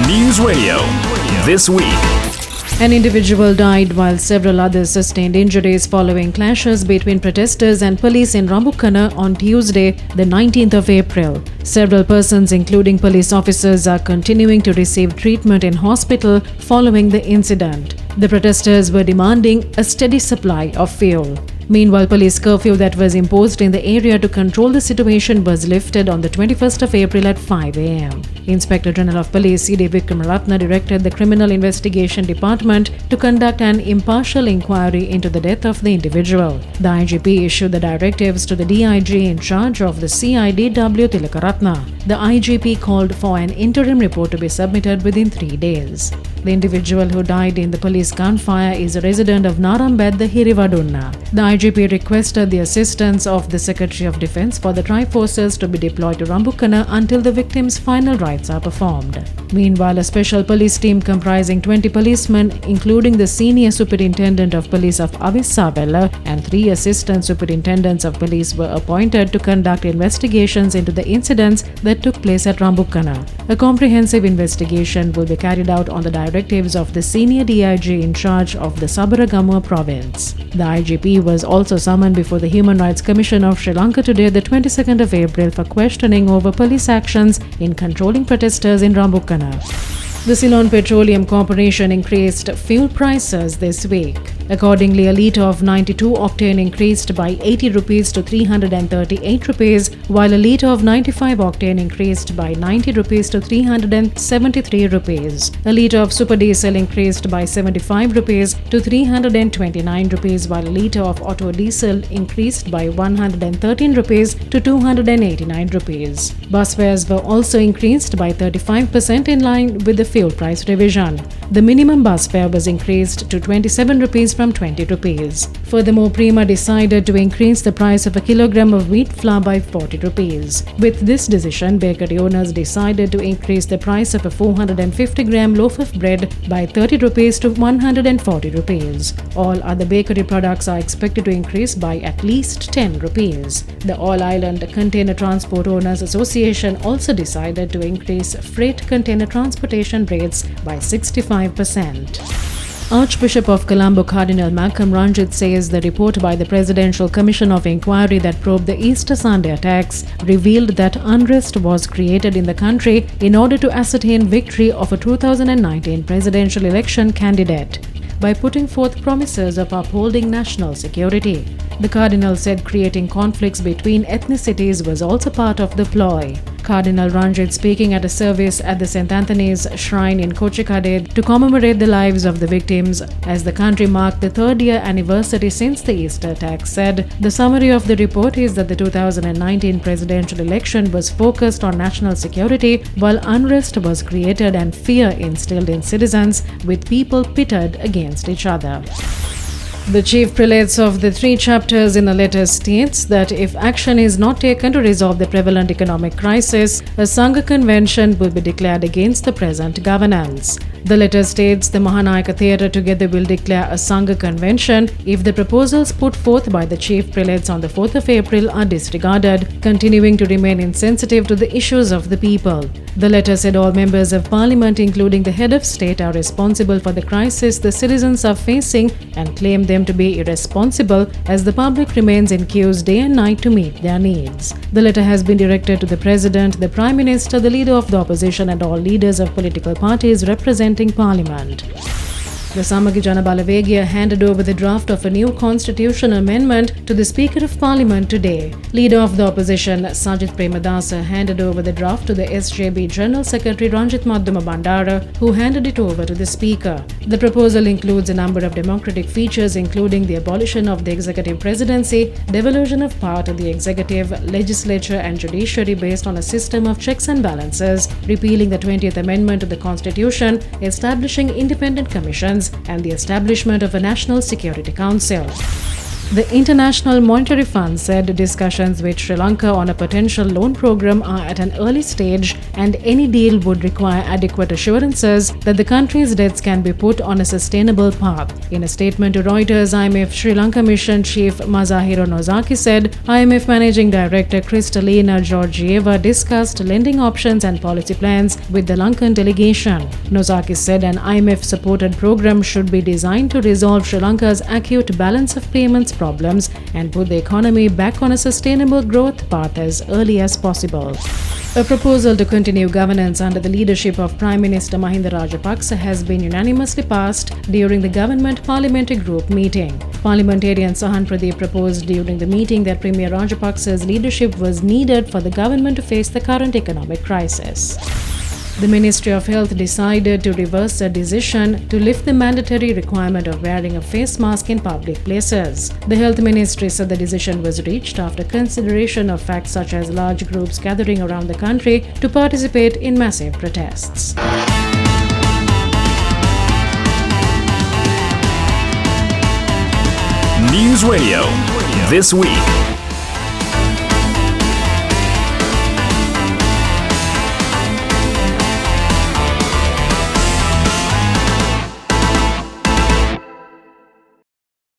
NewsRadio. This week. An individual died while several others sustained injuries following clashes between protesters and police in Rambukkana on Tuesday, the 19th of April. Several persons, including police officers, are continuing to receive treatment in hospital following the incident. The protesters were demanding a steady supply of fuel. Meanwhile, police curfew that was imposed in the area to control the situation was lifted on the 21st of April at 5 a.m. Inspector General of Police C.D. Vikramatne directed the Criminal Investigation Department to conduct an impartial inquiry into the death of the individual. The IGP issued the directives to the DIG in charge of the CID W. Tilakaratna. The IGP called for an interim report to be submitted within 3 days. The individual who died in the police gunfire is a resident of Narambed, Hirivadunna. The IGP requested the assistance of the Secretary of Defence for the Tri-Forces to be deployed to Rambukkana until the victim's final rites are performed. Meanwhile, a special police team comprising 20 policemen, including the Senior Superintendent of Police of Avissavella and 3 Assistant Superintendents of Police were appointed to conduct investigations into the incidents that took place at Rambukkana. A comprehensive investigation will be carried out on the directives of the Senior DIG in charge of the Sabaragamuwa province. The IGP was also summoned before the Human Rights Commission of Sri Lanka today, the 22nd of April, for questioning over police actions in controlling protesters in Rambukkana. The Ceylon Petroleum Corporation increased fuel prices this week. Accordingly, a litre of 92-octane increased by 80 rupees to 338 rupees, while a litre of 95-octane increased by 90 rupees to 373 rupees. A litre of super diesel increased by 75 rupees to 329 rupees, while a litre of auto diesel increased by 113 rupees to 289 rupees. Bus fares were also increased by 35% in line with the fuel price revision. The minimum bus fare was increased to 27 rupees from 20 rupees. Furthermore, Prima decided to increase the price of a kilogram of wheat flour by 40 rupees. With this decision, bakery owners decided to increase the price of a 450-gram loaf of bread by 30 rupees to 140 rupees. All other bakery products are expected to increase by at least 10 rupees. The All Island Container Transport Owners Association also decided to increase freight container transportation rates by 65%. Archbishop of Colombo Cardinal Malcolm Ranjith says the report by the Presidential Commission of Inquiry that probed the Easter Sunday attacks revealed that unrest was created in the country in order to ascertain victory of a 2019 presidential election candidate by putting forth promises of upholding national security. The Cardinal said creating conflicts between ethnicities was also part of the ploy. Cardinal Ranjith, speaking at a service at the St. Anthony's Shrine in Kochikade to commemorate the lives of the victims as the country marked the 3rd year anniversary since the Easter attack, said the summary of the report is that the 2019 presidential election was focused on national security, while unrest was created and fear instilled in citizens, with people pitted against each other. The Chief Prelates of the 3 chapters in a letter states that if action is not taken to resolve the prevalent economic crisis, a Sangha Convention will be declared against the present governance. The letter states the Mahanayaka Theatre together will declare a Sangha Convention if the proposals put forth by the Chief Prelates on the 4th of April are disregarded, continuing to remain insensitive to the issues of the people. The letter said all members of Parliament, including the head of state, are responsible for the crisis the citizens are facing and claim them to be irresponsible as the public remains in queues day and night to meet their needs. The letter has been directed to the President, the Prime Minister, the Leader of the Opposition and all leaders of political parties representing Parliament. The Samagi Jana Balavagia handed over the draft of a new constitutional amendment to the Speaker of Parliament today. Leader of the Opposition, Sajith Premadasa, handed over the draft to the SJB General Secretary Ranjith Madhuma Bandara, who handed it over to the Speaker. The proposal includes a number of democratic features, including the abolition of the executive presidency, devolution of power to the executive, legislature and judiciary based on a system of checks and balances, repealing the 20th Amendment to the Constitution, establishing independent commissions, and the establishment of a National Security Council. The International Monetary Fund said discussions with Sri Lanka on a potential loan program are at an early stage and any deal would require adequate assurances that the country's debts can be put on a sustainable path. In a statement to Reuters, IMF Sri Lanka Mission Chief Masahiro Nozaki said IMF Managing Director Kristalina Georgieva discussed lending options and policy plans with the Lankan delegation. Nozaki said an IMF-supported program should be designed to resolve Sri Lanka's acute balance of payments problems and put the economy back on a sustainable growth path as early as possible. A proposal to continue governance under the leadership of Prime Minister Mahinda Rajapaksa has been unanimously passed during the government parliamentary group meeting. Parliamentarian Sahan Pradeep proposed during the meeting that Premier Rajapaksa's leadership was needed for the government to face the current economic crisis. The Ministry of Health decided to reverse a decision to lift the mandatory requirement of wearing a face mask in public places. The Health Ministry said the decision was reached after consideration of facts such as large groups gathering around the country to participate in massive protests. News Radio This Week.